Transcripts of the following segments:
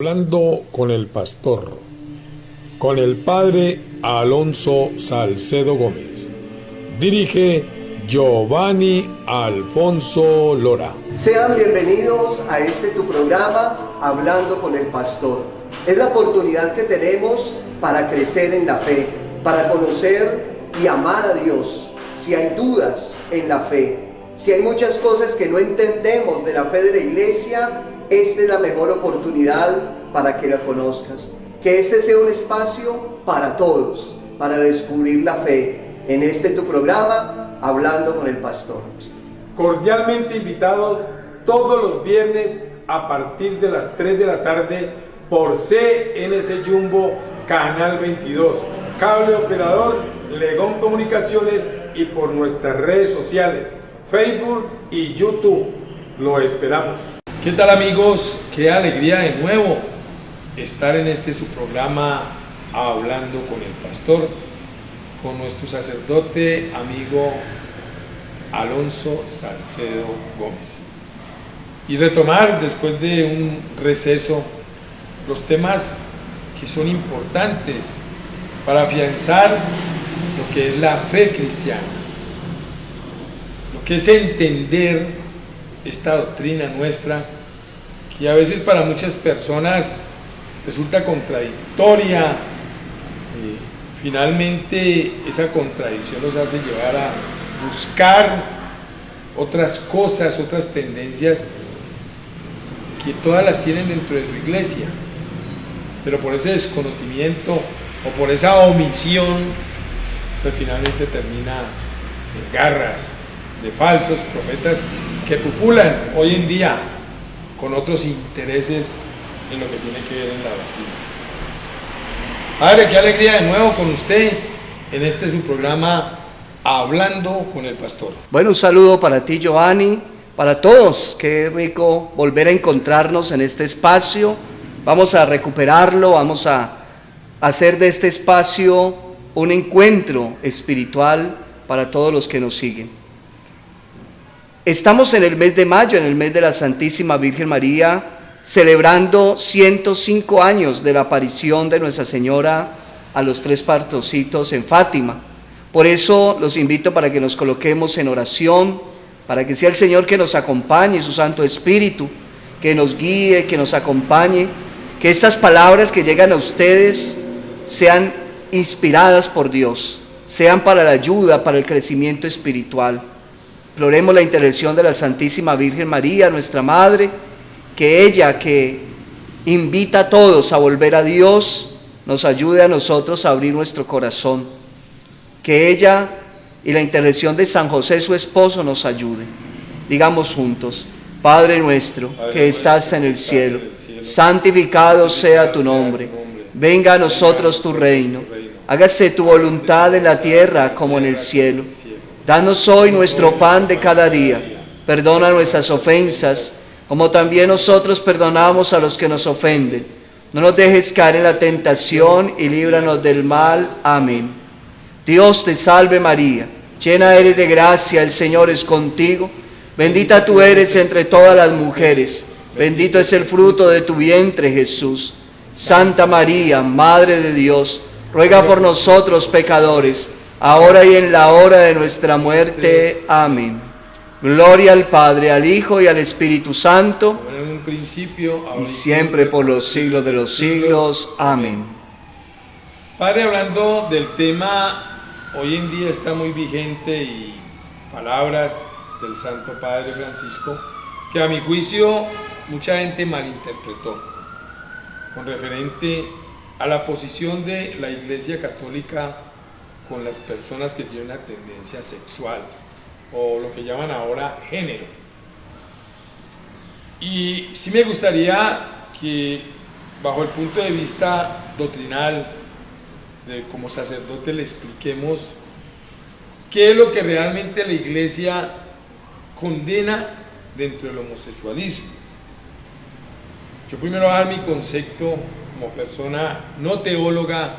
Hablando con el pastor, con el padre Alonso Salcedo Gómez. Dirige Giovanni Alfonso Lora. Sean bienvenidos a este tu programa, Hablando con el Pastor. Es la oportunidad que tenemos para crecer en la fe, para conocer y amar a Dios. Si hay dudas en la fe, si hay muchas cosas que no entendemos de la fe de la iglesia, esta es la mejor oportunidad para que la conozcas. Que este sea un espacio para todos, para descubrir la fe. En este tu programa, Hablando con el Pastor. Cordialmente invitados todos los viernes a partir de las 3 de la tarde por CNC Jumbo, Canal 22, Cable Operador, Legón Comunicaciones y por nuestras redes sociales, Facebook y YouTube. Lo esperamos. ¿Qué tal, amigos? Qué alegría de nuevo estar en este su programa Hablando con el Pastor, con nuestro sacerdote amigo Alonso Salcedo Gómez, y retomar después de un receso los temas que son importantes para afianzar lo que es la fe cristiana, lo que es entender esta doctrina nuestra, que a veces para muchas personas resulta contradictoria. Finalmente esa contradicción los hace llevar a buscar otras cosas, otras tendencias que todas las tienen dentro de su iglesia, pero por ese desconocimiento o por esa omisión, pues finalmente termina en garras de falsos profetas que pupulan hoy en día con otros intereses en lo que tiene que ver en la doctrina. Padre, qué alegría de nuevo con usted en este su programa Hablando con el Pastor. Bueno, un saludo para ti, Giovanni, para todos. Qué rico volver a encontrarnos en este espacio. Vamos a recuperarlo, vamos a hacer de este espacio un encuentro espiritual para todos los que nos siguen. Estamos en el mes de mayo, en el mes de la Santísima Virgen María, celebrando 105 años de la aparición de Nuestra Señora a los tres pastorcitos en Fátima. Por eso los invito para que nos coloquemos en oración, para que sea el Señor que nos acompañe, su Santo Espíritu, que nos guíe, que nos acompañe, que estas palabras que llegan a ustedes sean inspiradas por Dios, sean para la ayuda, para el crecimiento espiritual. Imploremos la intercesión de la Santísima Virgen María, nuestra Madre, que ella, que invita a todos a volver a Dios, nos ayude a nosotros a abrir nuestro corazón. Que ella y la intercesión de San José, su esposo, nos ayude. Digamos juntos: Padre nuestro, que estás en el cielo, santificado sea tu nombre. Venga a nosotros tu reino. Hágase tu voluntad en la tierra como en el cielo. Danos hoy nuestro pan de cada día. Perdona nuestras ofensas, como también nosotros perdonamos a los que nos ofenden. No nos dejes caer en la tentación y líbranos del mal. Amén. Dios te salve María, llena eres de gracia, el Señor es contigo. Bendita tú eres entre todas las mujeres. Bendito es el fruto de tu vientre, Jesús. Santa María, Madre de Dios, ruega por nosotros pecadores, ahora y en la hora de nuestra muerte. Amén. Gloria al Padre, al Hijo y al Espíritu Santo, Como en un principio, ahora y siempre por los siglos de los siglos. Amén. Padre, hablando del tema, hoy en día está muy vigente y palabras del Santo Padre Francisco que a mi juicio mucha gente malinterpretó con referente a la posición de la Iglesia Católica con las personas que tienen una tendencia sexual o lo que llaman ahora género. Y sí me gustaría que bajo el punto de vista doctrinal, como sacerdote, le expliquemos qué es lo que realmente la Iglesia condena dentro del homosexualismo. Yo primero voy a dar mi concepto como persona no teóloga,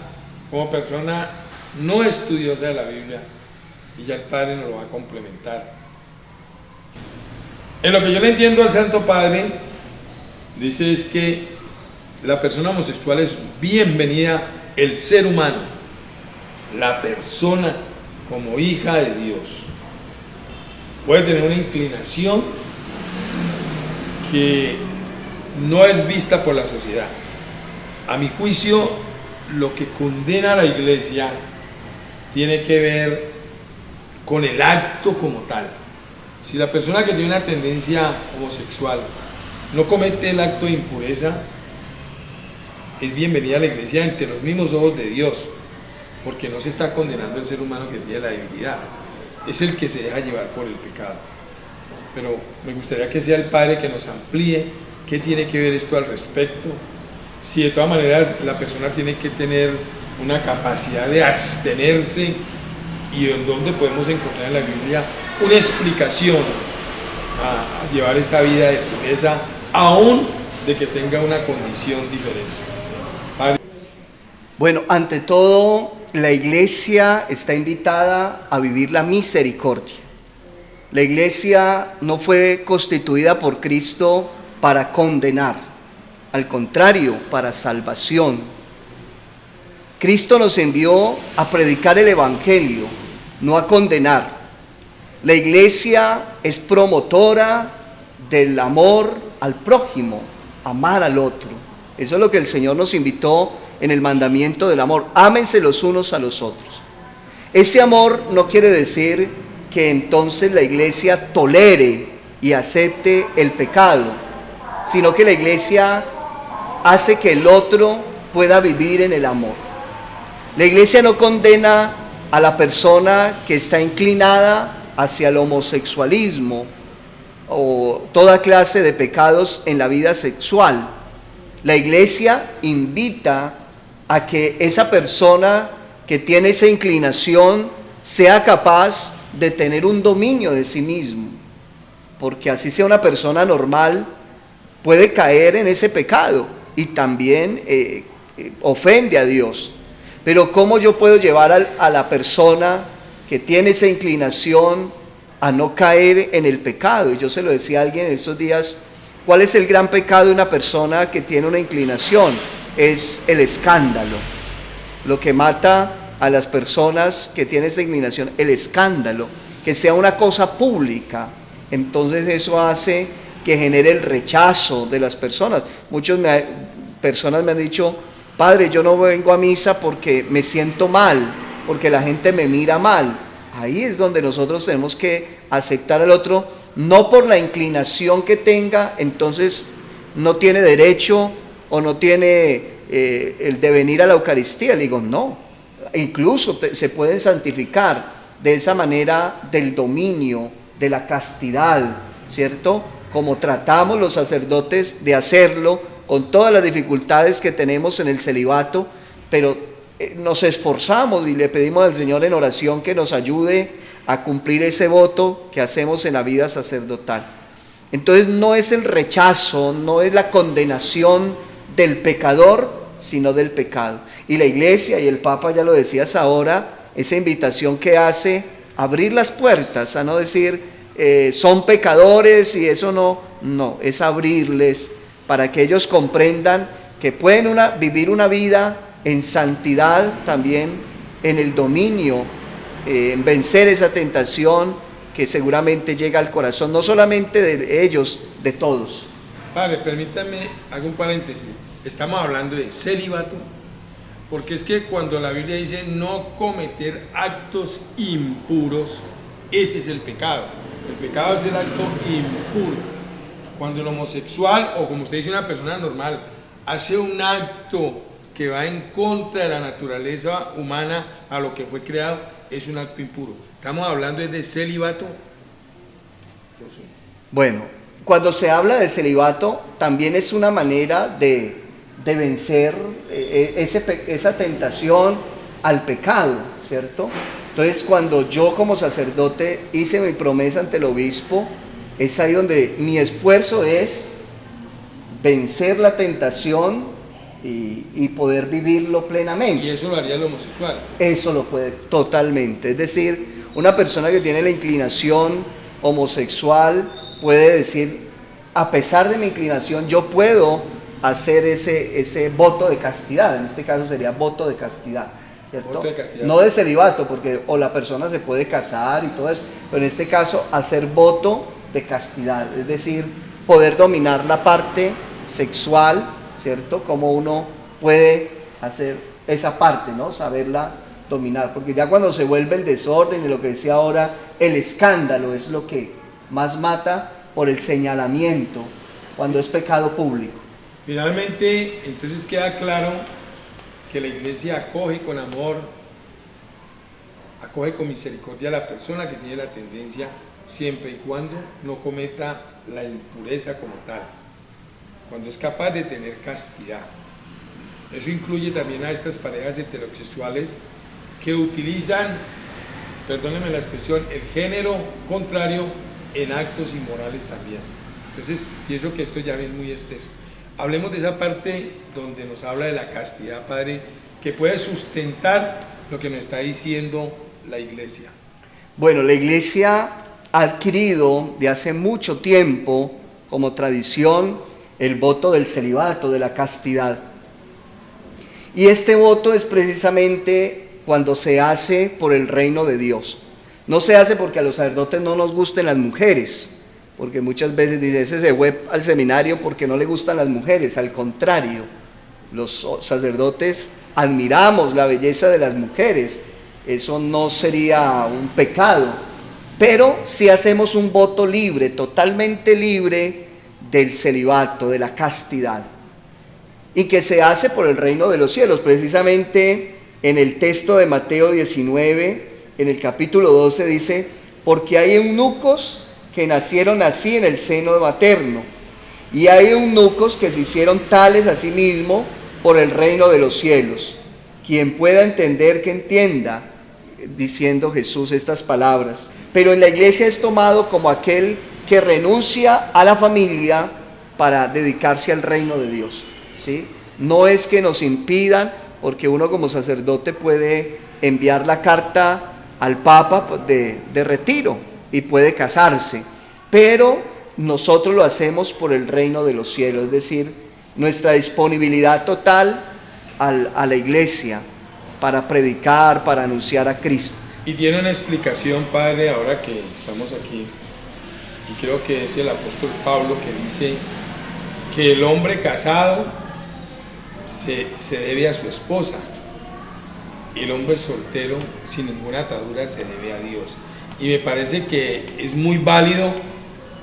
como persona no estudiosa de la Biblia, y ya el Padre nos lo va a complementar. En lo que yo le entiendo al Santo Padre, dice es que La persona homosexual es bienvenida, el ser humano, la persona como hija de Dios. Puede tener una inclinación que no es vista por la sociedad. A mi juicio, lo que condena a la iglesia tiene que ver con el acto como tal. Si la persona que tiene una tendencia homosexual no comete el acto de impureza, es bienvenida a la iglesia ante los mismos ojos de Dios, porque no se está condenando el ser humano que tiene la debilidad, es el que se deja llevar por el pecado. Pero me gustaría que sea el Padre que nos amplíe qué tiene que ver esto al respecto, si de todas maneras la persona tiene que tener una capacidad de abstenerse y en dónde podemos encontrar en la Biblia una explicación a llevar esa vida de pureza, aún de que tenga una condición diferente. Bueno, ante todo, la iglesia está invitada a vivir la misericordia. La iglesia no fue constituida por Cristo para condenar, al contrario, para salvación. Cristo nos envió a predicar el evangelio, no a condenar. La iglesia es promotora del amor al prójimo, amar al otro. Eso es lo que el Señor nos invitó en el mandamiento del amor. Ámense los unos a los otros. Ese amor no quiere decir que entonces la iglesia tolere y acepte el pecado, sino que la iglesia hace que el otro pueda vivir en el amor. La iglesia no condena a la persona que está inclinada hacia el homosexualismo o toda clase de pecados en la vida sexual. La iglesia invita a que esa persona que tiene esa inclinación sea capaz de tener un dominio de sí mismo, porque así sea una persona normal, puede caer en ese pecado y también ofende a Dios. Pero ¿cómo yo puedo llevar a la persona que tiene esa inclinación a no caer en el pecado? Y yo se lo decía a alguien en estos días, ¿cuál es el gran pecado de una persona que tiene una inclinación? Es el escándalo. Lo que mata a las personas que tienen esa inclinación, el escándalo, que sea una cosa pública. Entonces eso hace que genere el rechazo de las personas. Muchas personas me han dicho, padre, yo no vengo a misa porque me siento mal, porque la gente me mira mal. Ahí es donde nosotros tenemos que aceptar al otro, no por la inclinación que tenga, entonces no tiene derecho o no tiene el de venir a la Eucaristía. Le digo, no, incluso se pueden santificar de esa manera del dominio, de la castidad, ¿cierto? Como tratamos los sacerdotes de hacerlo, con todas las dificultades que tenemos en el celibato, pero nos esforzamos y le pedimos al Señor en oración que nos ayude a cumplir ese voto que hacemos en la vida sacerdotal. Entonces no es el rechazo, no es la condenación del pecador, sino del pecado. Y la iglesia, y el Papa ya lo decías ahora, esa invitación que hace, abrir las puertas, a no decir son pecadores y eso no, es abrirles para que ellos comprendan que pueden vivir una vida en santidad también, en el dominio, en vencer esa tentación que seguramente llega al corazón, no solamente de ellos, de todos. Padre, permítame, hago un paréntesis. Estamos hablando de celibato, porque es que cuando la Biblia dice no cometer actos impuros, ese es el pecado. El pecado es el acto impuro. Cuando el homosexual, o como usted dice, una persona normal, hace un acto que va en contra de la naturaleza humana, a lo que fue creado, es un acto impuro. Estamos hablando de celibato. Bueno, cuando se habla de celibato, también es una manera de vencer esa tentación al pecado, ¿cierto? Entonces, cuando yo como sacerdote hice mi promesa ante el obispo, es ahí donde mi esfuerzo es vencer la tentación y poder vivirlo plenamente. ¿Y eso lo haría el homosexual? Eso lo puede, totalmente. Es decir, una persona que tiene la inclinación homosexual puede decir, a pesar de mi inclinación, yo puedo hacer ese voto de castidad. En este caso sería voto de castidad, ¿cierto? Voto de castidad. No de celibato, porque o la persona se puede casar y todo eso, pero en este caso hacer voto de castidad, es decir, poder dominar la parte sexual, ¿cierto? Como uno puede hacer esa parte, ¿no? Saberla dominar, porque ya cuando se vuelve el desorden y lo que decía ahora, el escándalo es lo que más mata por el señalamiento, cuando es pecado público. Finalmente, entonces queda claro que la iglesia acoge con amor, acoge con misericordia a la persona que tiene la tendencia, siempre y cuando no cometa la impureza como tal, cuando es capaz de tener castidad. Eso incluye también a estas parejas heterosexuales que utilizan, perdónenme la expresión, el género contrario en actos inmorales también. Entonces, pienso que esto ya es muy extenso. Hablemos de esa parte donde nos habla de la castidad, Padre, que puede sustentar lo que nos está diciendo la iglesia. Bueno, la iglesia ha adquirido de hace mucho tiempo como tradición el voto del celibato, de la castidad. Y este voto es precisamente cuando se hace por el reino de Dios. No se hace porque a los sacerdotes no nos gusten las mujeres, porque muchas veces dice, ese se fue al seminario porque no le gustan las mujeres. Al contrario, los sacerdotes admiramos la belleza de las mujeres, eso no sería un pecado, pero si hacemos un voto libre, totalmente libre del celibato, de la castidad, y que se hace por el reino de los cielos. Precisamente en el texto de Mateo 19, en el capítulo 12 dice, porque hay eunucos que nacieron así en el seno materno, y hay eunucos que se hicieron tales a sí mismo por el reino de los cielos. Quien pueda entender, que entienda, diciendo Jesús estas palabras. Pero en la iglesia es tomado como aquel que renuncia a la familia para dedicarse al reino de Dios, ¿sí? No es que nos impidan, porque uno como sacerdote puede enviar la carta al Papa de retiro y puede casarse, pero nosotros lo hacemos por el reino de los cielos, es decir, nuestra disponibilidad total a la iglesia para predicar, para anunciar a Cristo. Y tiene una explicación, Padre, ahora que estamos aquí, y creo que es el apóstol Pablo que dice que el hombre casado se debe a su esposa, y el hombre soltero sin ninguna atadura se debe a Dios. Y me parece que es muy válido,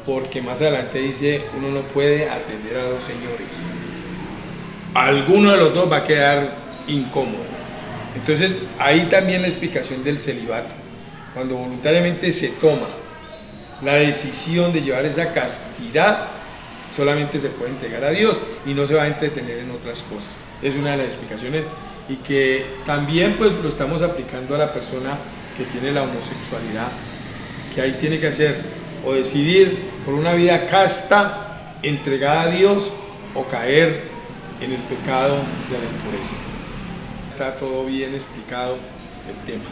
porque más adelante dice, uno no puede atender a dos señores, alguno de los dos va a quedar incómodo. Entonces ahí también la explicación del celibato, cuando voluntariamente se toma la decisión de llevar esa castidad, solamente se puede entregar a Dios y no se va a entretener en otras cosas. Es una de las explicaciones, y que también pues lo estamos aplicando a la persona que tiene la homosexualidad, que ahí tiene que hacer o decidir por una vida casta, entregada a Dios, o caer en el pecado de la impureza. Está todo bien explicado el tema.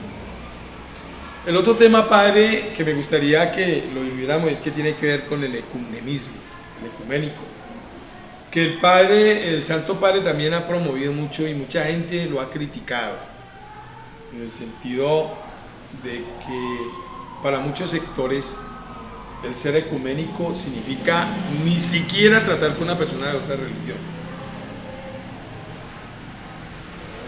El otro tema, Padre, que me gustaría que lo viviéramos, es que tiene que ver con el ecumenismo, el ecuménico, que el Santo Padre también ha promovido mucho y mucha gente lo ha criticado, en el sentido de que para muchos sectores el ser ecuménico significa ni siquiera tratar con una persona de otra religión.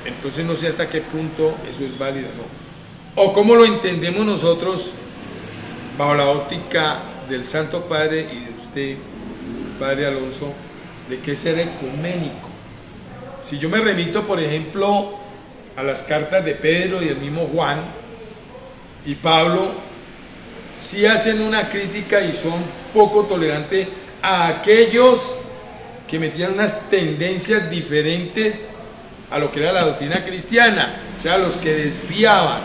Entonces no sé hasta qué punto eso es válido o no. O cómo lo entendemos nosotros bajo la óptica del Santo Padre y de usted, Padre Alonso, de qué es ser ecuménico. Si yo me remito, por ejemplo, a las cartas de Pedro y el mismo Juan y Pablo, sí hacen una crítica y son poco tolerantes a aquellos que metían unas tendencias diferentes a lo que era la doctrina cristiana, o sea, los que desviaban.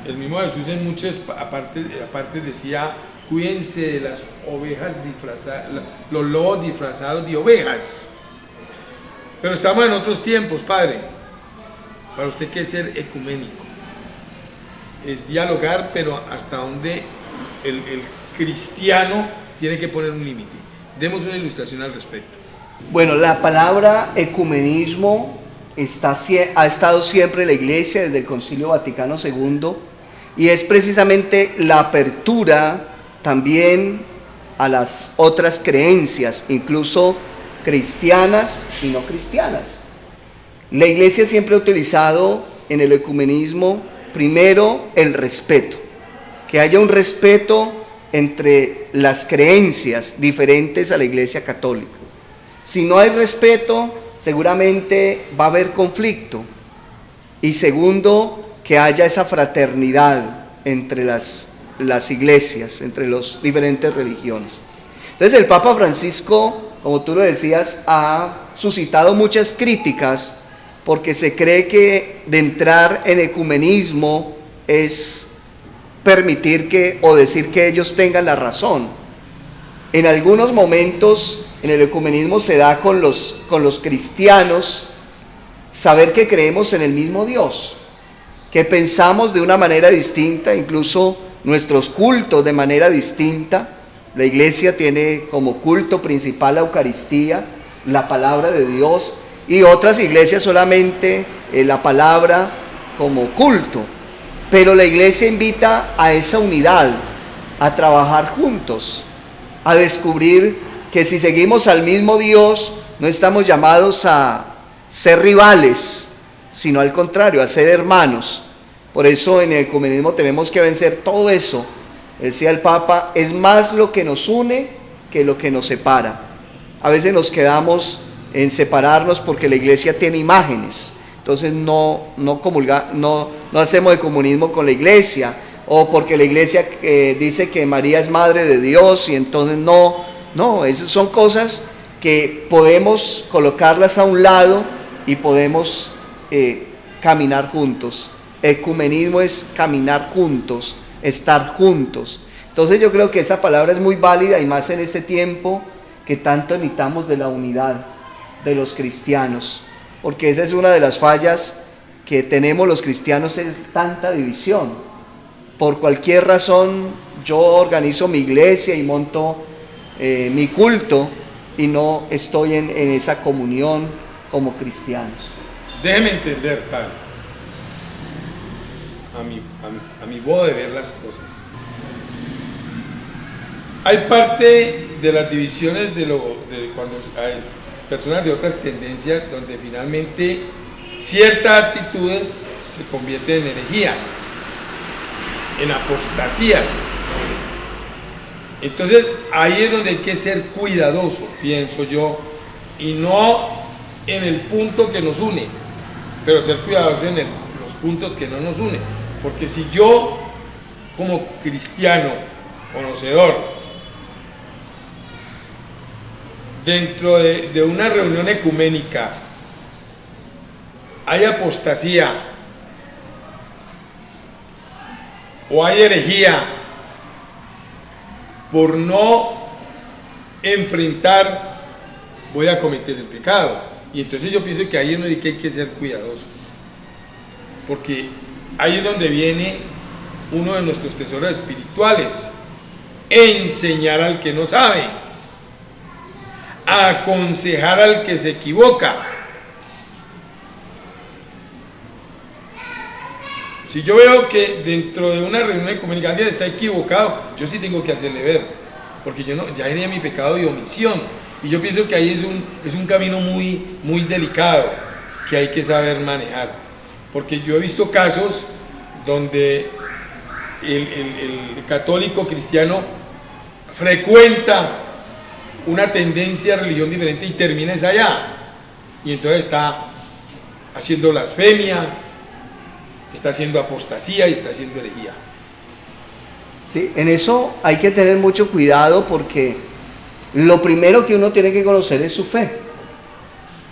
El mismo Jesús en muchas aparte decía, cuídense de las ovejas disfrazadas, los lobos disfrazados de ovejas. Pero estamos en otros tiempos, Padre. Para usted, ¿qué es ser ecuménico? Es dialogar, pero hasta donde el cristiano tiene que poner un límite. Demos una ilustración al respecto. Bueno, la palabra ecumenismo ha estado siempre en la Iglesia desde el Concilio Vaticano II, y es precisamente la apertura también a las otras creencias, incluso cristianas y no cristianas. La Iglesia siempre ha utilizado en el ecumenismo primero el respeto, que haya un respeto entre las creencias diferentes a la Iglesia católica. Si no hay respeto, seguramente va a haber conflicto. Y segundo, que haya esa fraternidad entre las iglesias, entre las diferentes religiones. Entonces el Papa Francisco, como tú lo decías, ha suscitado muchas críticas porque se cree que de entrar en ecumenismo es permitir o decir que ellos tengan la razón. En algunos momentos en el ecumenismo se da con los cristianos saber que creemos en el mismo Dios, que pensamos de una manera distinta, incluso nuestros cultos de manera distinta. La Iglesia tiene como culto principal la Eucaristía, la palabra de Dios, y otras iglesias solamente la palabra como culto. Pero la Iglesia invita a esa unidad, a trabajar juntos, a descubrir que si seguimos al mismo Dios, no estamos llamados a ser rivales, sino al contrario, a ser hermanos. Por eso en el ecumenismo tenemos que vencer todo eso. Decía el Papa, es más lo que nos une que lo que nos separa. A veces nos quedamos en separarnos porque la Iglesia tiene imágenes, entonces no hacemos ecumenismo con la Iglesia, o porque la Iglesia dice que María es Madre de Dios y entonces esas son cosas que podemos colocarlas a un lado y podemos caminar juntos. Ecumenismo es caminar juntos, estar juntos. Entonces yo creo que esa palabra es muy válida, y más en este tiempo que tanto necesitamos de la unidad de los cristianos, porque esa es una de las fallas que tenemos los cristianos, es tanta división. Por cualquier razón yo organizo mi iglesia y monto mi culto y no estoy en esa comunión como cristianos. Déjeme entender, padre, a mi modo de ver las cosas. Hay parte de las divisiones de cuando hay personas de otras tendencias donde finalmente ciertas actitudes se convierten en herejías, en apostasías. Entonces ahí es donde hay que ser cuidadoso, pienso yo, y no en el punto que nos une, pero ser cuidadosos en los puntos que no nos unen. Porque si yo, como cristiano, conocedor, dentro de una reunión ecuménica hay apostasía o hay herejía por no enfrentar, voy a cometer el pecado. Y entonces yo pienso que ahí es donde hay que ser cuidadosos, porque ahí es donde viene uno de nuestros tesoros espirituales: enseñar al que no sabe, aconsejar al que se equivoca. Si yo veo que dentro de una reunión ecuménica alguien está equivocado, yo sí tengo que hacerle ver, porque yo ya tenía mi pecado de omisión, y yo pienso que ahí es un camino muy delicado que hay que saber manejar, porque yo he visto casos donde el católico cristiano frecuenta una tendencia de religión diferente y termina esa allá, y entonces está haciendo blasfemia, está haciendo apostasía y está haciendo herejía. Sí, en eso hay que tener mucho cuidado, porque lo primero que uno tiene que conocer es su fe.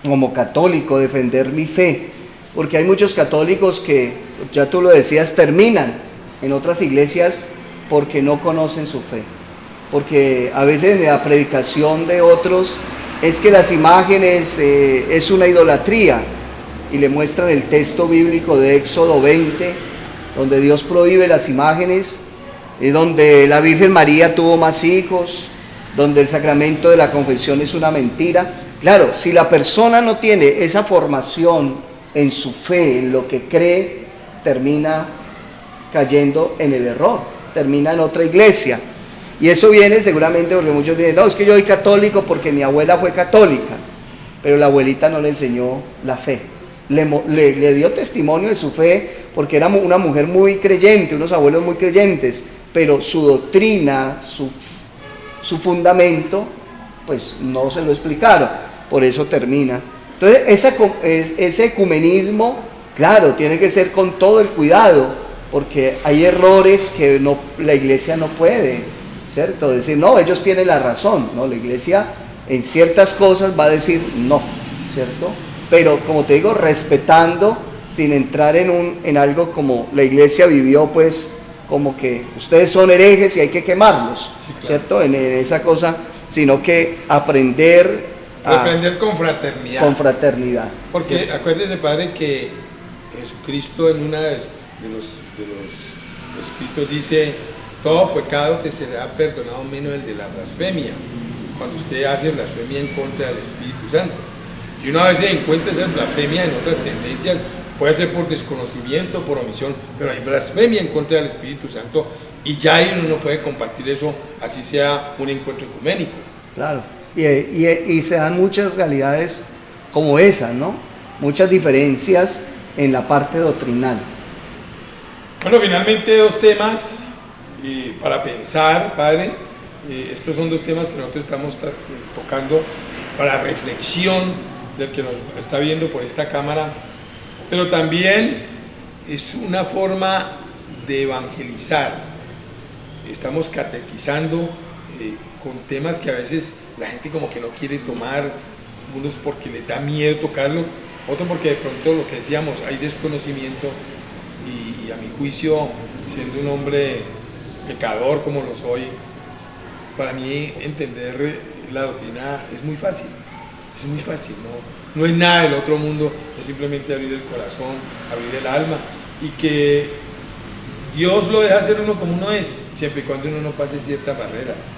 Como católico, defender mi fe, porque hay muchos católicos que, ya tú lo decías, terminan en otras iglesias porque no conocen su fe. Porque a veces en la predicación de otros es que las imágenes es una idolatría, y le muestran el texto bíblico de Éxodo 20, donde Dios prohíbe las imágenes, donde la Virgen María tuvo más hijos, donde el sacramento de la confesión es una mentira. Claro, si la persona no tiene esa formación en su fe, en lo que cree, termina cayendo en el error, termina en otra iglesia. Y eso viene seguramente porque muchos dicen, no, es que yo soy católico porque mi abuela fue católica, pero la abuelita no le enseñó la fe. Le dio testimonio de su fe porque era una mujer muy creyente, unos abuelos muy creyentes, pero su doctrina, su fundamento, pues no se lo explicaron, por eso termina. Entonces ese ecumenismo, claro, tiene que ser con todo el cuidado, porque hay errores que la iglesia no puede, ¿cierto? Decir, no, ellos tienen la razón, ¿no? La iglesia en ciertas cosas va a decir no, ¿cierto? Pero como te digo, respetando, sin entrar en algo como la iglesia vivió, pues como que ustedes son herejes y hay que quemarlos, sí, claro, ¿cierto? En esa cosa, sino que aprender con fraternidad. Con fraternidad. Porque ¿cierto? Acuérdese, padre, que Jesucristo en una de los escritos dice, todo pecado te será perdonado menos el de la blasfemia, cuando usted hace blasfemia en contra del Espíritu Santo. Y una vez se encuentra esa blasfemia en otras tendencias, puede ser por desconocimiento, por omisión, pero hay blasfemia en contra del Espíritu Santo y ya ahí uno no puede compartir eso, así sea un encuentro ecuménico. Claro, y se dan muchas realidades como esa, ¿no? Muchas diferencias en la parte doctrinal. Bueno, finalmente dos temas para pensar, padre. Estos son dos temas que nosotros estamos tocando para reflexión del que nos está viendo por esta cámara, pero también es una forma de evangelizar. Estamos catequizando con temas que a veces la gente como que no quiere tomar, unos porque les da miedo tocarlo, otros porque de pronto lo que decíamos, hay desconocimiento y a mi juicio, siendo un hombre pecador como lo soy, para mí entender la doctrina es muy fácil, no es nada del otro mundo, es simplemente abrir el corazón, abrir el alma y que Dios lo deja ser uno como uno es, siempre y cuando uno no pase ciertas barreras,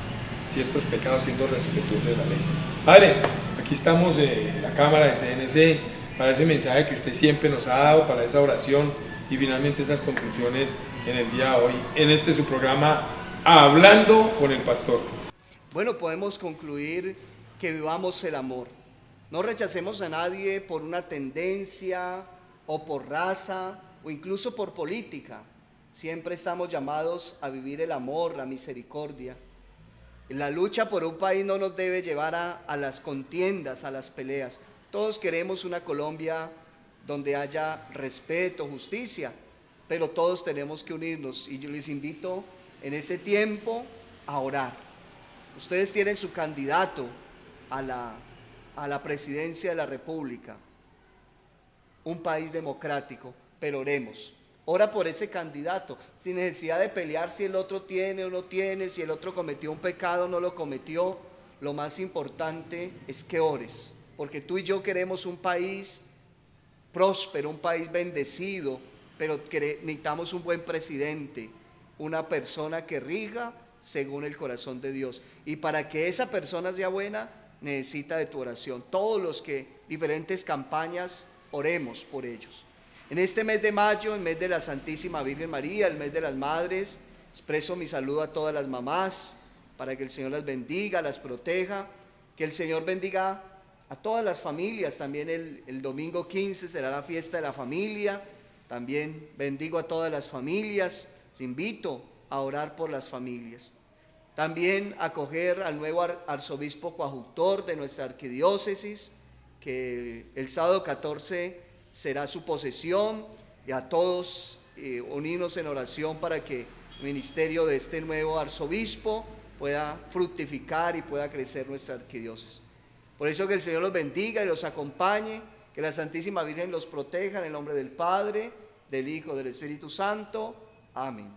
ciertos pecados, siendo respetuoso de la ley. Padre, aquí estamos en la cámara de CNC para ese mensaje que usted siempre nos ha dado, para esa oración y finalmente estas conclusiones en el día de hoy, en su programa Hablando con el Pastor. Bueno, podemos concluir que vivamos el amor. No rechacemos a nadie por una tendencia o por raza o incluso por política. Siempre estamos llamados a vivir el amor, la misericordia. La lucha por un país no nos debe llevar a las contiendas, a las peleas. Todos queremos una Colombia donde haya respeto, justicia, pero todos tenemos que unirnos y yo les invito en ese tiempo a orar. Ustedes tienen su candidato a la presidencia de la República, un país democrático, pero oremos. Ora por ese candidato, sin necesidad de pelear si el otro tiene o no tiene, si el otro cometió un pecado o no lo cometió. Lo más importante es que ores, porque tú y yo queremos un país próspero, un país bendecido, pero necesitamos un buen presidente, una persona que rija según el corazón de Dios. Y para que esa persona sea buena, necesita de tu oración. Todos los que, diferentes campañas, oremos por ellos. En este mes de mayo, el mes de la Santísima Virgen María, el mes de las Madres, expreso mi saludo a todas las mamás, para que el Señor las bendiga, las proteja, que el Señor bendiga a todas las familias. También el domingo 15 será la fiesta de la familia, también bendigo a todas las familias, os invito a orar por las familias. También acoger al nuevo arzobispo coadjutor de nuestra arquidiócesis, que el sábado 14 será su posesión, y a todos unirnos en oración para que el ministerio de este nuevo arzobispo pueda fructificar y pueda crecer nuestra arquidiócesis. Por eso que el Señor los bendiga y los acompañe, que la Santísima Virgen los proteja en el nombre del Padre, del Hijo, del Espíritu Santo. Amén.